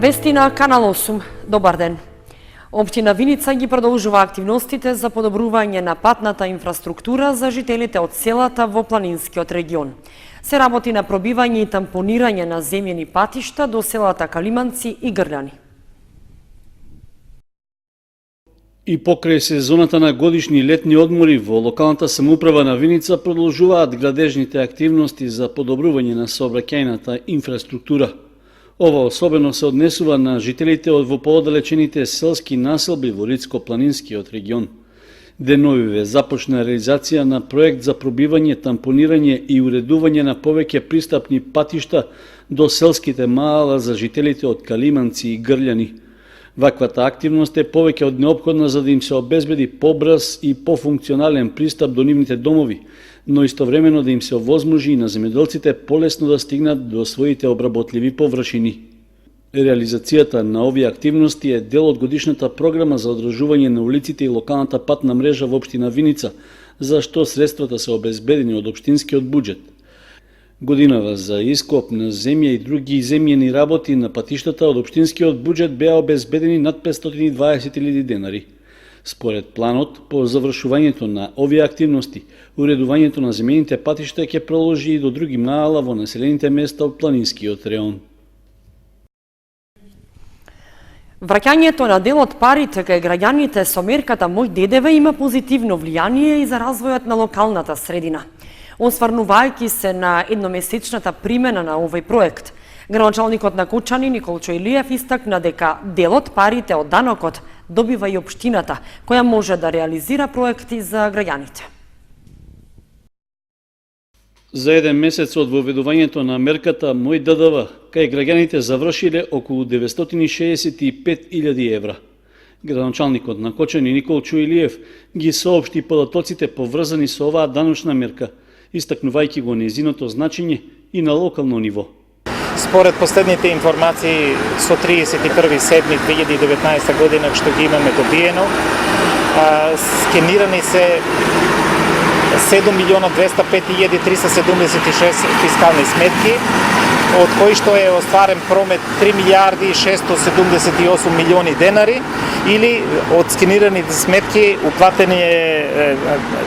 Вести на Канал 8. Добар ден. Општина Виница ги продолжува активностите за подобрување на патната инфраструктура за жителите од селата во планинскиот регион. Се работи на пробивање и тампонирање на земјени патишта до селата Калиманци и Грљани. И покрај сезоната на годишни летни одмори во локалната самоуправа на Виница продолжуваат градежните активности за подобрување на сообраќајната инфраструктура. Ова особено се однесува на жителите од во поодалечените селски населби во Литско-планинскиот регион. Деновиве започна реализација на проект за пробивање, тампонирање и уредување на повеќе пристапни патишта до селските маала за жителите од Калиманци и Грљани. Ваквата активност е повеќе од неопходна за да им се обезбеди побрз и пофункционален пристап до нивните домови, но истовремено да им се овозможи и на земјоделците полесно да стигнат до своите обработливи површини. Реализацијата на овие активности е дел од годишната програма за одржување на улиците и локалната патна мрежа во општина Виница, за што средствата се обезбедени од општинскиот буџет. Годинава за ископ на земја и други земјени работи на патиштата од општинскиот буџет беа обезбедени над 520.000 денари. Според планот, по завршувањето на овие активности, уредувањето на земјените патишта ќе продолжи и до други маала во населените места од планинскиот реон. Враќањето на дел од парите кај граѓаните со мерката Мој ДДВ има позитивно влијание и за развојот на локалната средина. Осврнувајќи се на едномесечната примена на овој проект, градоначалникот на Кочани Николчо Илиев истакна дека дел од парите од данокот добива и општината, која може да реализира проекти за граѓаните. За еден месец од воведувањето на мерката Мој ДДВ, кај граѓаните завршиле околу 965.000 евра. Градоначалникот на Кочани Николчо Илиев ги соопшти податоците поврзани со оваа даночна мерка, истакнувајќи го нејзиното значење и на локално ниво. Според последните информации со 31.7.2019 година што ги имаме добиено, скенирани се 7.205.376 фискални сметки, од кои што е остварен промет 3.678 милиони денари, или од скенираните сметки уплатени е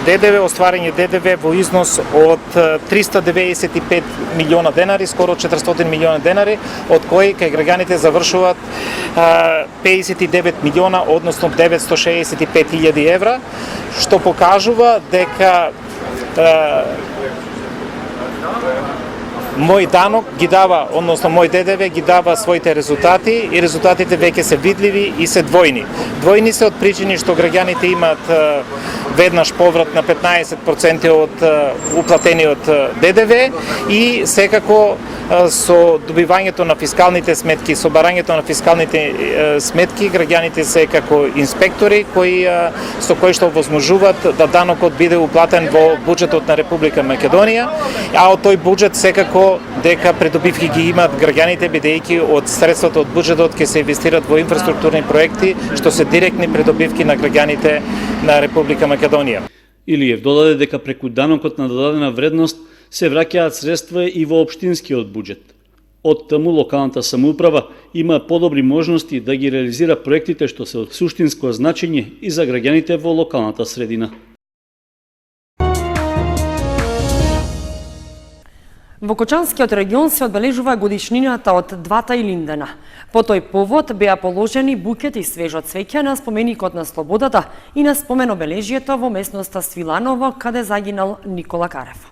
ДДВ, остварен е ДДВ во износ од 395 милиона денари, скоро 400 милиона денари, од кои кај граѓаните завршуваат 59 милиона, односно 965.000 евра, што покажува дека Мој данок ги дава, односно Мој ДДВ ги дава своите резултати и резултатите веќе се видливи и се двојни. Двојни се од причини што граѓаните имаат веднаш поврат на 15% од уплатениот ДДВ и секако со добивањето на фискалните сметки, со барањето на фискалните сметки, граѓаните се како инспектори со кои што возможуваат да данокот биде уплатен во буџетот на Република Македонија, а од тој буџет секако дека придобивки ги имаат граѓаните, бидејќи од средствата од буџетот ќе се инвестират во инфраструктурни проекти, што се директни придобивки на граѓаните на Република Македонија. Илиев додаде дека преку данокот на додадена вредност се враќаат средства и во општинскиот буџет. Од таму локалната самоуправа има подобри можности да ги реализира проектите што се од суштинско значење и за граѓаните во локалната средина. Во Кочанскиот регион се одбележува годишнината од двата Илиндена. По тој повод беа положени букет и свежо цвеќе на споменикот на слободата и на споменобележието во местноста Свиланово, каде загинал Никола Карев.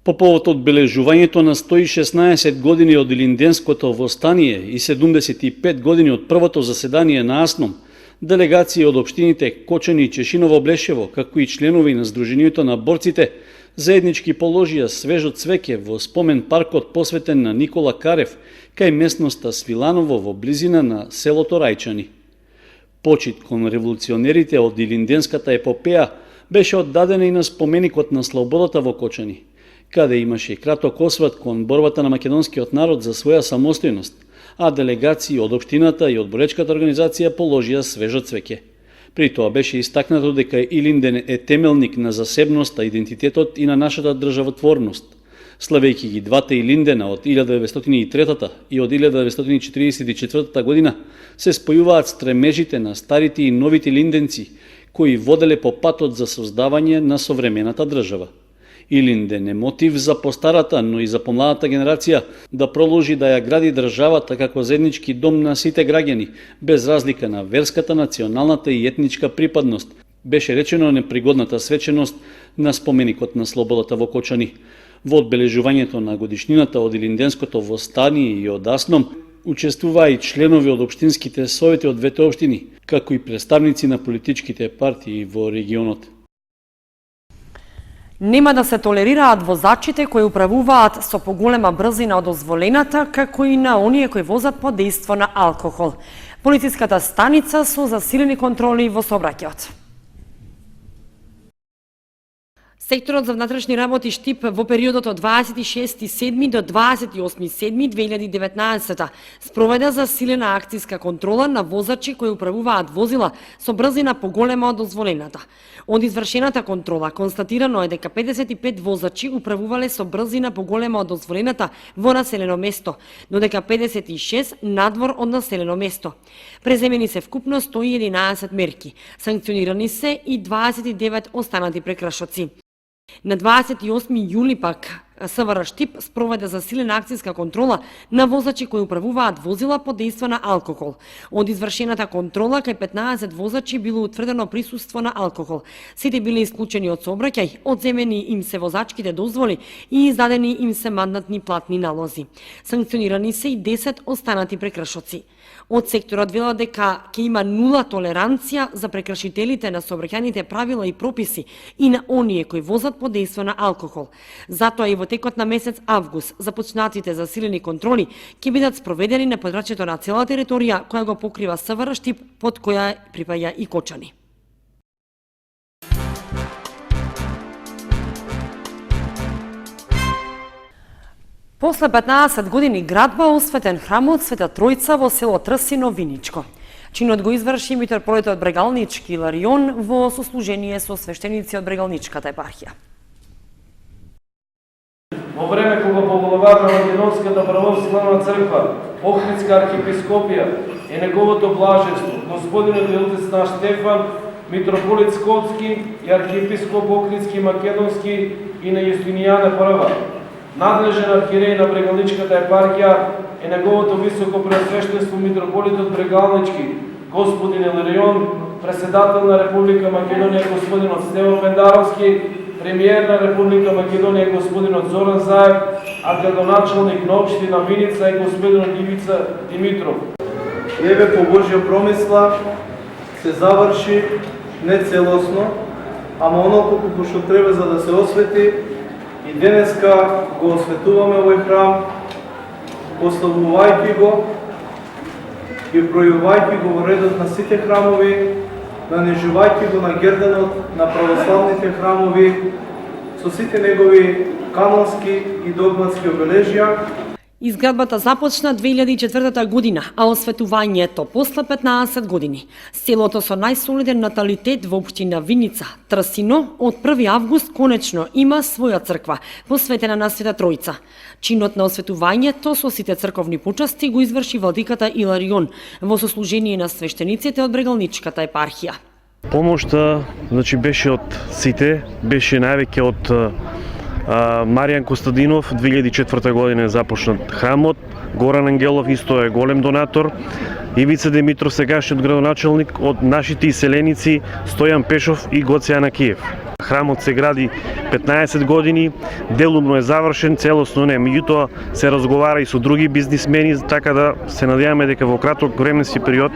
По повод одбележувањето на 116 години од Илинденското востание и 75 години од првото заседание на АСНОМ, делегации од општините Кочани и Чешиново Блешево, како и членови на Сдруженијето на борците, заеднички положија свежо цвеќе во спомен паркот посветен на Никола Карев, кај местноста Свиланово во близина на селото Рајчани. Почит кон револуционерите од Илинденската епопеја беше оддадена и на споменикот на слободата во Кочани, каде имаше и краток осврт кон борбата на македонскиот народ за своја самостојност, а делегации од општината и од боречката организација положија свежо цвеќе. При тоа беше истакнато дека Илинден е темелник на засебноста, идентитетот и на нашата државотворност. Славејќи ги двата Илиндена од 1903 и од 1944 година, се спојуваат стремежите на старите и новите линденци, кои воделе по патот за создавање на современата држава. Илинден е мотив за постарата, но и за помладата генерација да продолжи да ја гради државата како заеднички дом на сите граѓани, без разлика на верската, националната и етничка припадност, беше речено непригодната свеченост на споменикот на слободата во Кочани. Во одбележувањето на годишнината од Илинденското востание и од Асном учествуваа и членови од општинските совети од двете општини, како и представници на политичките партии во регионот. Нема да се толерираат возачите кои управуваат со поголема брзина од дозволената, како и на оние кои возат под дејство на алкохол. Полициската станица со засилени контроли во сообраќајот. Секторот за внатрешни работи Штип во периодот од 26.7. до 28.7.2019 спроведе засилена акцијска контрола на возачи кои управуваат возила со брзина поголема од дозволената. Од извршената контрола констатирано е дека 55 возачи управувале со брзина поголема од дозволената во населено место, додека 56 надвор од населено место. Преземени се вкупно 111 мерки, санкционирани се и 29 останати прекршоци. На 28 јули пак СВР Штип спроведе засилена акцијска контрола на возачи кои управуваат возила под дејство на алкохол. Од извршената контрола кај 15 возачи било утврдено присуство на алкохол. Сите биле исклучени од сообраќај, одземени им се возачките дозволи и издадени им се мандатни платни налози. Санкционирани се и 10 останати прекршоци. Од секторот велат дека ќе има нула толеранција за прекршителите на сообраќајните правила и прописи и на оние кои возат под дејство на алкохол. Затоа и во текот на месец август започнатите засилени контроли ќе бидат спроведени на подрачјето на цела територија која го покрива СВР Штип, под која припаѓа и Кочани. После 15 години градба осветен храмот Света Тројца во село Трсино, Виничко. Чинот го изврши митрополитот Брегалнички Иларион во сослужение со свештеници од Брегалничката епархија. Во време кога поволовата Македонската православна црква, Охридска архиепископија и неговото блаженство, господинот и отец наш Стефан, митрополит Скопски и архиепископ Охридски Македонски и на Јустинијана I, надлежен архиерей на Брегалничката епархија и неговото високо преосвештенство митрополитот Брегалнички, господин Иларион, председател на Република Македонија господинот Стево Пендаровски, премиер на Република Македонија господинот Зоран Заев, а градоначалник на општина Виница и господинот Ивица Димитров. Еве по Божја промисла се заврши не целосно, ама оноко како што треба за да се освети. И денеска го осветуваме овој храм, пославувајќи го и бројувајќи го во редот на сите храмови, нанижувајќи го на герданот на православните храмови со сите негови канонски и догматски обележја. Изградбата започна 2004 година, а осветувањето после 15 години. Селото со најсолиден наталитет во општина Виница, Трсино, од 1 август конечно има своја црква, посветена на Света Тројца. Чинот на осветувањето со сите црковни почасти го изврши владиката Иларион во сослужение на свештениците од Брегалничката епархија. Помошта беше од сите, беше највеќе од Маријан Костадинов, 2004 година е започнат храмот, Горан Ангелов исто е голем донатор, Ивица Димитров сегашниот градоначалник, од нашите иселеници Стојан Пешов и Гоце Анакиев. Храмот се гради 15 години, делумно е завршен, целосно не, меѓутоа се разговара и со други бизнисмени, така да се надеваме дека во краток временски период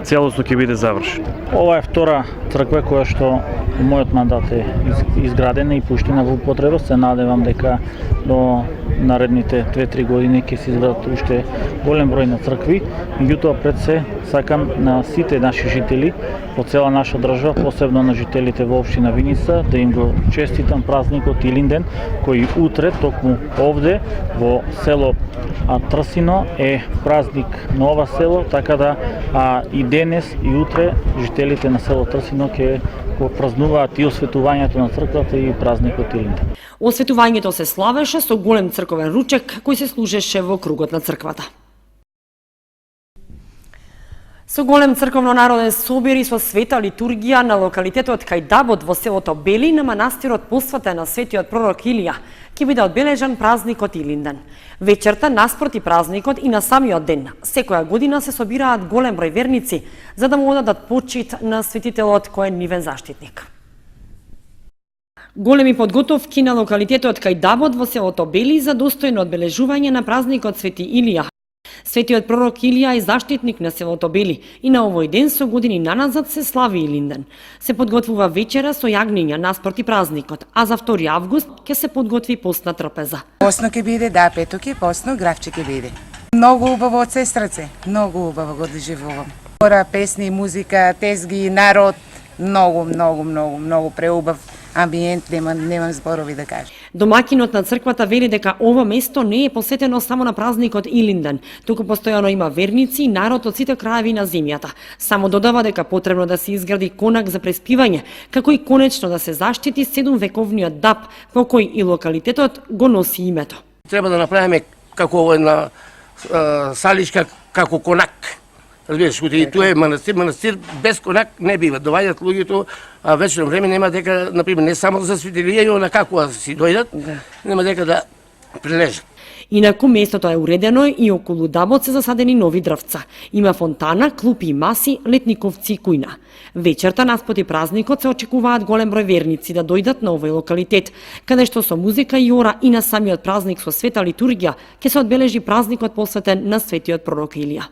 целосно ќе биде завршен. Ова е втора црква која што во мојот мандат е изградена и пуштена во употреба. Се надевам дека до наредните 2-3 години ќе се изградат уште голем број на цркви. Меѓутоа пред се сакам на сите наши жители по цела наша држава, посебно на жителите во општина Виница, да им го честитам празникот Илинден, кој утре токму овде во село Трсино е празник на ова село, така да и денес и утре жителите на село Трсино ќе го празнуваат и осветувањето на црквата и празникот Илинден. Осветувањето се славеше со голем црковен ручек кој се служеше во кругот на црквата. Со голем црковно-народен собир и со света литургија на локалитетот Кајдабот во селото Бели на манастирот посветен на светиот пророк Илија ќе биде одбележан празникот Илинден. Вечерта наспроти празникот и на самиот ден, секоја година се собираат голем број верници за да му одадат почит на светителот кој е нивен заштитник. Големи подготовки на локалитетот Кајдабот во селото Бели за достојно одбележување на празникот Свети Илија. Светиот пророк Илија е заштитник на селото Бели и на овој ден со години наназад се слави Илинден. Се подготвува вечера со јагниња наспроти празникот, а за 2 август ќе се подготви постна трпеза. Посно ќе биде, да, петок е посно, гравче ќе биде. Многу убаво од сестраце, многу убаво го доживувам. Хора, песни, музика, тезги, народ, многу преубав амбиент, немам зборови да кажам. Домакинот на црквата вели дека ова место не е посветено само на празникот Илинден, туку постојано има верници и народ од сите краеви на земјата. Само додава дека потребно да се изгради конак за преспивање, како и конечно да се заштити 7-вековниот даб по кој и локалитетот го носи името. Треба да направиме како една саличка, како конак. Разбираш, и тоа е манастир без конак не бива. Доаѓаат луѓето, а вечерно време нема дека, например, не само за светилија, но на како си дојдат, нема дека да прилежат. Инаку местото е уредено и околу дабот се засадени нови дрвца. Има фонтана, клупи и маси, летниковци и кујна. Вечерта наспроти празникот се очекуваат голем број верници да дојдат на овој локалитет, каде што со музика и ора и на самиот празник со света литургија ќе се одбележи празникот посветен на светиот пророк Илија.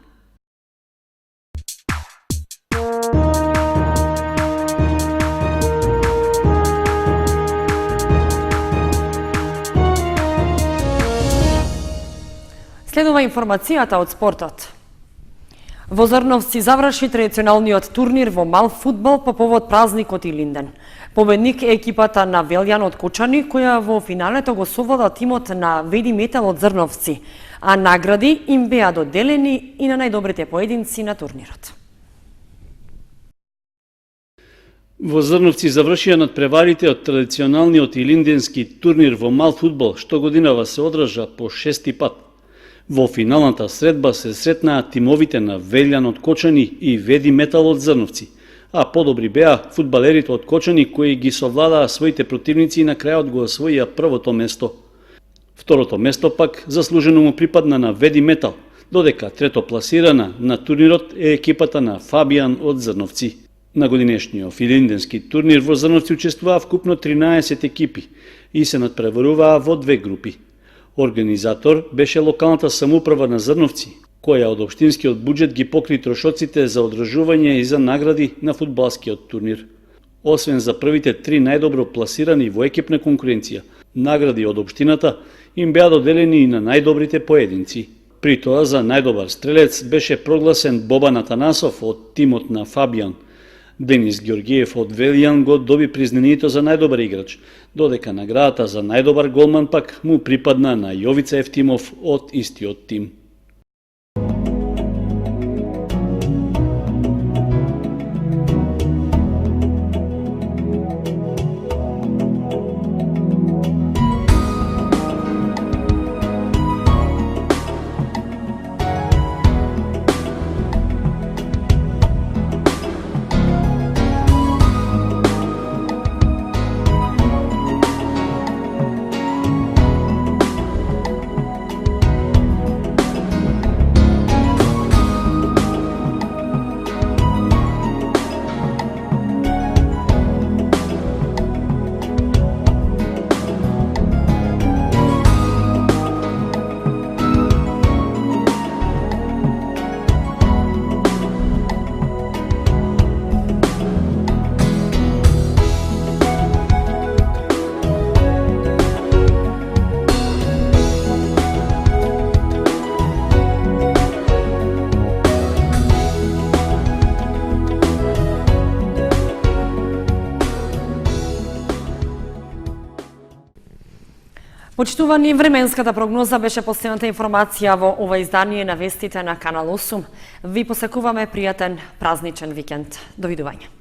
Следува информацијата од спортот. Во Зрновци заврши традиционалниот турнир во мал фудбал по повод празникот Илинден. Победник е екипата на Велјан од Кочани, која во финалето го совлада тимот на Веди Метал од Зрновци, а награди им беа доделени и на најдобрите поединци на турнирот. Во Зрновци завршија надпреварите од традиционалниот илинденски турнир во мал фудбал, што годинава се одржа по 6-ти пат. Во финалната средба се сретнаа тимовите на Велјан од Кочани и Веди Метал од Зрновци, а подобри беа фудбалерите од Кочани кои ги совладаа своите противници и на крајот го освоија првото место. Второто место пак заслужено му припадна на Веди Метал, додека трето пласирана на турнирот е екипата на Фабијан од Зрновци. На годинешниот илинденски турнир во Зрновци учествуваа вкупно 13 екипи и се надпреваруваа во 2 групи. Организатор беше локалната самоуправа на Зрновци, која од општинскиот буџет ги покри трошоците за одржување и за награди на фудбалскиот турнир. Освен за првите 3 најдобро пласирани во екипна конкуренција, награди од општината им беа доделени и на најдобрите поединци. При тоа за најдобар стрелец беше прогласен Бобан Атанасов од тимот на Фабијан. Денис Георгиев од Велјан го доби признението за најдобар играч, додека наградата за најдобар голман пак му припадна на Јовица Евтимов од истиот тим. Почитувани, временската прогноза беше последната информација во ова издание на вестите на Канал 8. Ви посакуваме пријатен празничен викенд. Довидување.